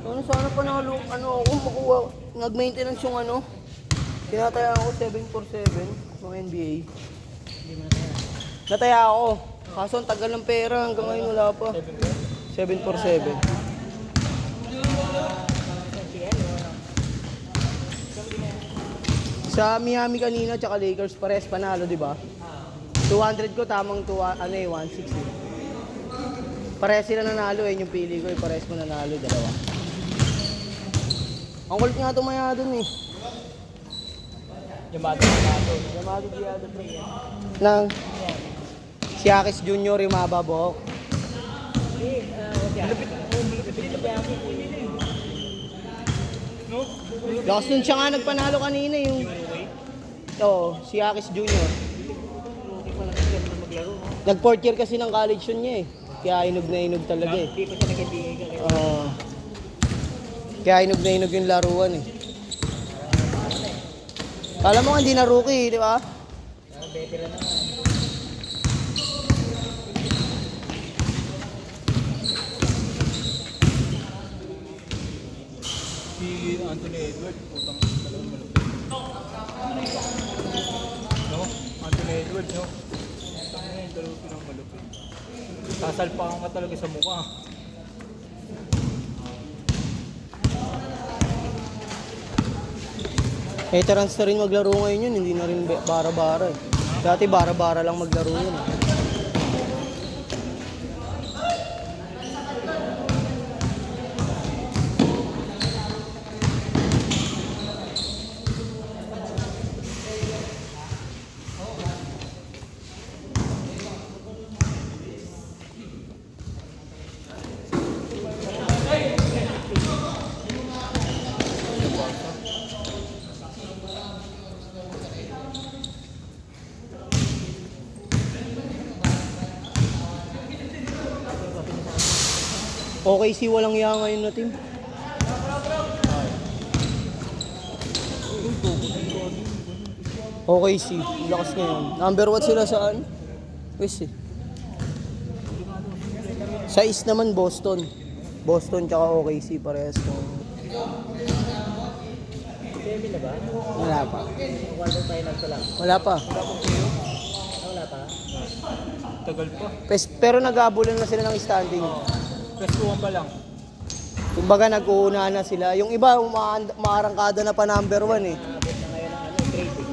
Ano sana pa nalo, ako makuha, nag-maintenance yung tinataya ako 747 ng NBA. Nataya ako, kaso ang tagal ng pera, hanggang ngayon wala pa. 747. Sa Miami kanina, tsaka Lakers, pares panalo, di ba? 200 ko, tamang 160. Pares sila nanalo yung pili ko, pares mo nanalo, dalawa. Ang kulit nga tumaya dun eh. Yamado. Yamado Diado pre. Nang si Akis Junior yung mababok. Lakas nun siya nga nagpanalo kanina yung... Oo, si Akis Junior. Nag-4th year kasi ng college yun niya eh. Kaya inog na inog talaga eh. Hindi pa siya nag-ibigay. Kaya inog na inog yung laruan eh. Alam mo nga hindi na rookie, di ba? Veteran na. Si Anthony Edwards, putang talagang malupit. No? Anthony Edwards, no? Ano yung dalawang pinang malupit? Sasalpakan ka talaga sa mukha. Veterans na rin maglaro ngayon yun, hindi na rin bara-bara eh. Dati bara-bara lang maglaro yun. Okay, si walang iya ngayon na team. Okay, si lakas ngayon. Number 1 sila saan? West eh. Sa East naman Boston. Boston tsaka OKC parehas ko. Semi na ba? Wala pa. Quarter final pa lang. Wala pa. Wala pa? Tagal pa. Pero nag-aabulan na sila ng standing. Pestuhan pa lang. Kumbaga nag-uuna na sila. Yung iba umaarangkada na pa number 1 eh. Abot na ngayon ang trading.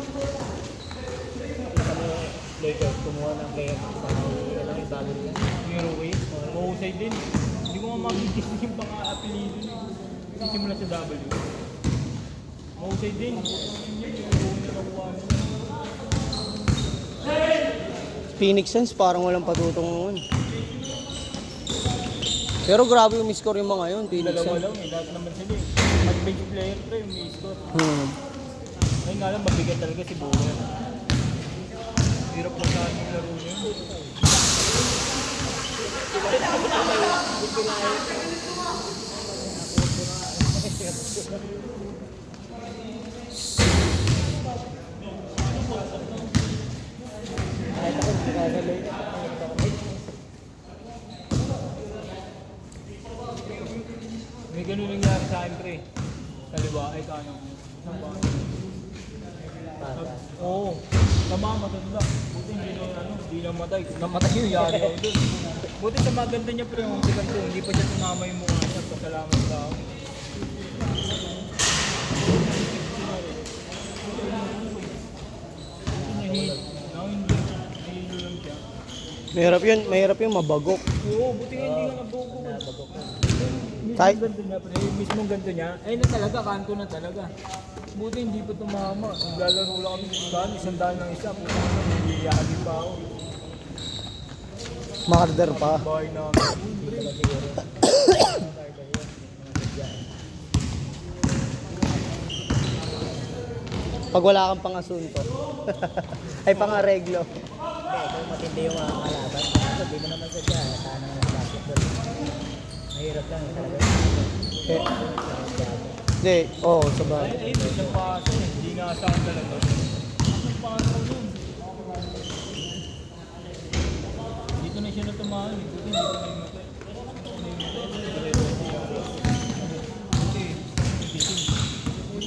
Lakers kumuha ng player. Yung bago nila. Yung Rui. Mahusay din. Hindi ko nga makikis yung pang-apelido niya. Sisimula sa W. Mahusay din. Phoenix Suns parang walang patutungan. Pero grabe yung score yung mga yun, Phoenix Dalawa Suns. lang eh. Lahat naman sila eh. Mag-bench player pa yung may score. Ngayon nga lang, mabigat talaga si Bowen. Hirap na saan yung laro niya. Kahit ako, nagkagaloy na. May ganun nangyari sa akin, pre. Kaliwa, ay kano. Oo. Tama, matanda. Buti hindi na matay. Namatay yung yari ako dun. Buti sa maganda niya, pre, yung sikat ko. Hindi pa siya tumama yung mukha niya. Pasalamat sa ako. Mahirap yun mabagok. Oo, buti nga hindi nga nabuko. Kahit Mismong ganto niya, pre. Mismong ganto niya. Ay na talaga, kanto na talaga. Buti hindi pa tumama. Naglalaro lang kami sa isang daan ng isa. Puta na, niliyali pa ako. murder pa. Bahay namin. Pag wala kang pang-asunto. Ay pang-areglo. Hindi, kung matindi yung mga kalaban, hindi mo naman sadya. Sana nga sa basketball. Mahirap lang talaga. Eh, hindi, oo, sa ba? Ay, hindi siyang paso. Hindi nga saan talaga. Ang paso nun. Dito na siya natumahan. Dito na yung matay.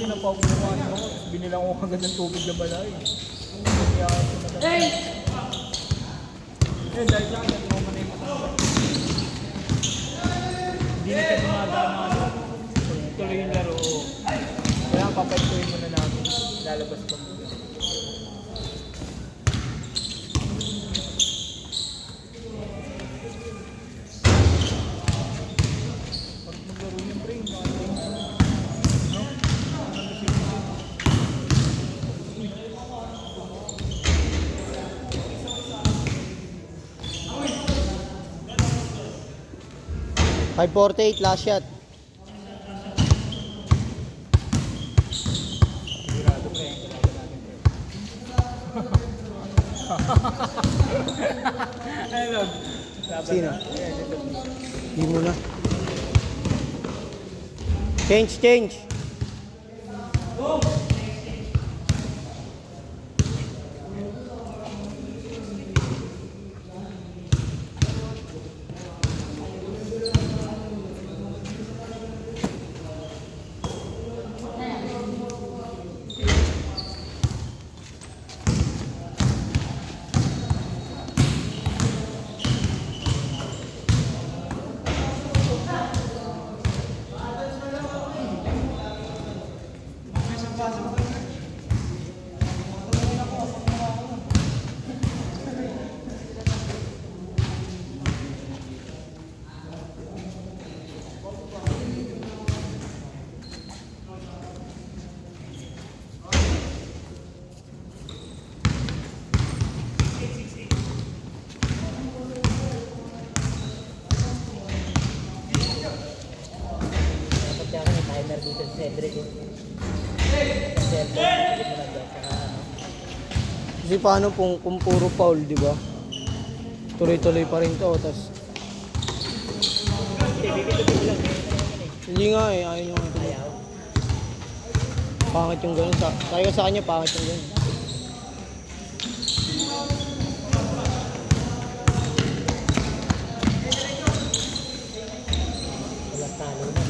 kasi napapukuhan ako. Binilang ko agad ng tubig na balay. Kaya ako sumadami. Eh, dahil sa akin, trauma na yung matanda. Hindi na siya dumadaan na ano. Tuloy yung laro. Kaya papaituin muna namin. Lalabas pa muna. Pag maglaro yung brain, no? 548 last shot. Sigurado pre, ang kailangan natin pre. Ano? Sino? Di mo na. Change. Dapat kaya may timer dito sa Cedric. Sa cellphone, hindi mo na dyan. Saka ano. Kasi paano kung puro foul, di ba? Tuloy-tuloy pa rin to, tas Hindi, bibitutin mo lang. hindi nga eh, ayaw nyo nga. Ayaw. Pangit yung ganun. Kaya sa kanya, pangit yung ganun. Walang talo na.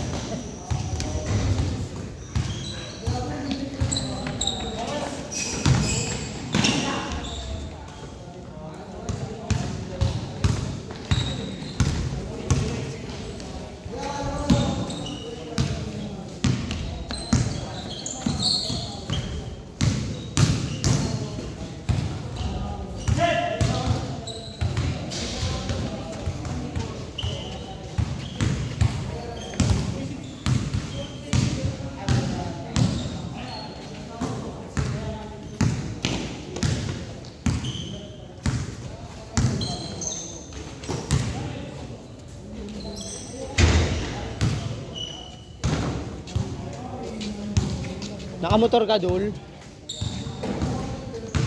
Nakamotor ka, Dul?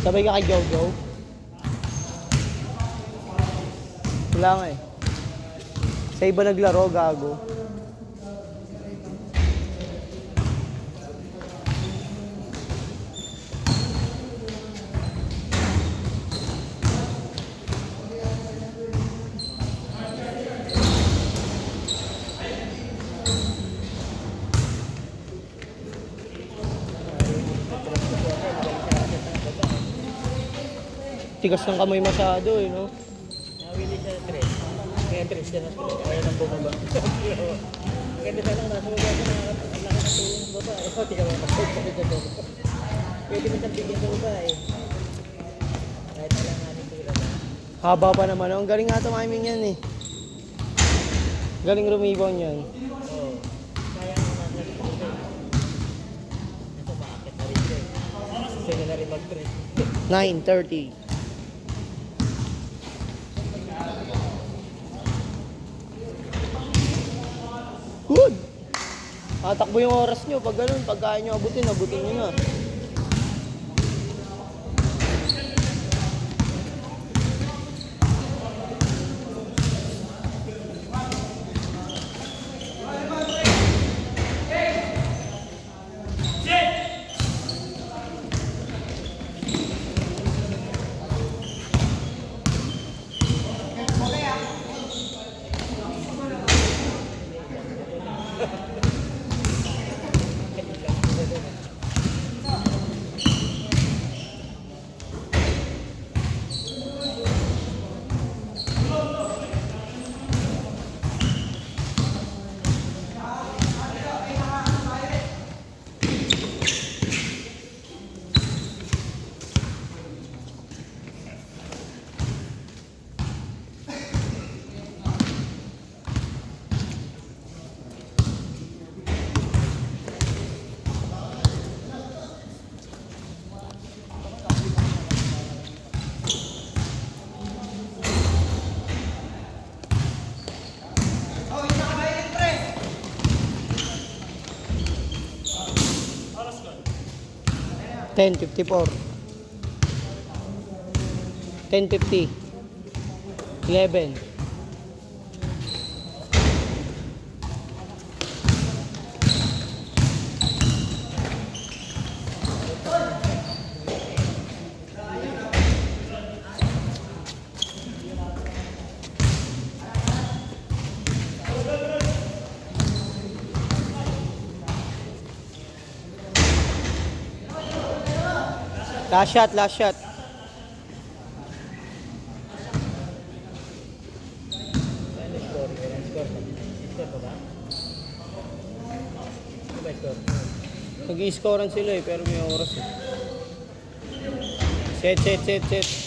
Sabay ka kay Jojo? Wala nga eh. Sa iba naglaro, gago. Tigas ng kamay masyado eh, no? Nawili siya sa 3. Kaya 3 siya na 3. Ayaw nang bumaba. Maganda sana lang nasa baba na ang laki na tulong sa baba. Eh, tika mo, mag-check sa baba. Pwede mo siyang bigyan sa baba eh. Kahit alam nga nito lang. Haba pa naman. Ang galing nga tumiming yan eh. Galing rumibon yan. Oo. Kaya mo nasa dito. Nasa bakit na rin siya eh. Gusto niya na rin mag-3. 9:30. Good! Tatakbo yung oras nyo. Pag ganun, pag kaya nyo abutin nyo na. 10:54. 10:50. 11. Last shot, last shot. Ano score? Ilan score? Score pa ba? Ano ba score? Nag-i-scorean sila eh, pero may oras eh. Set.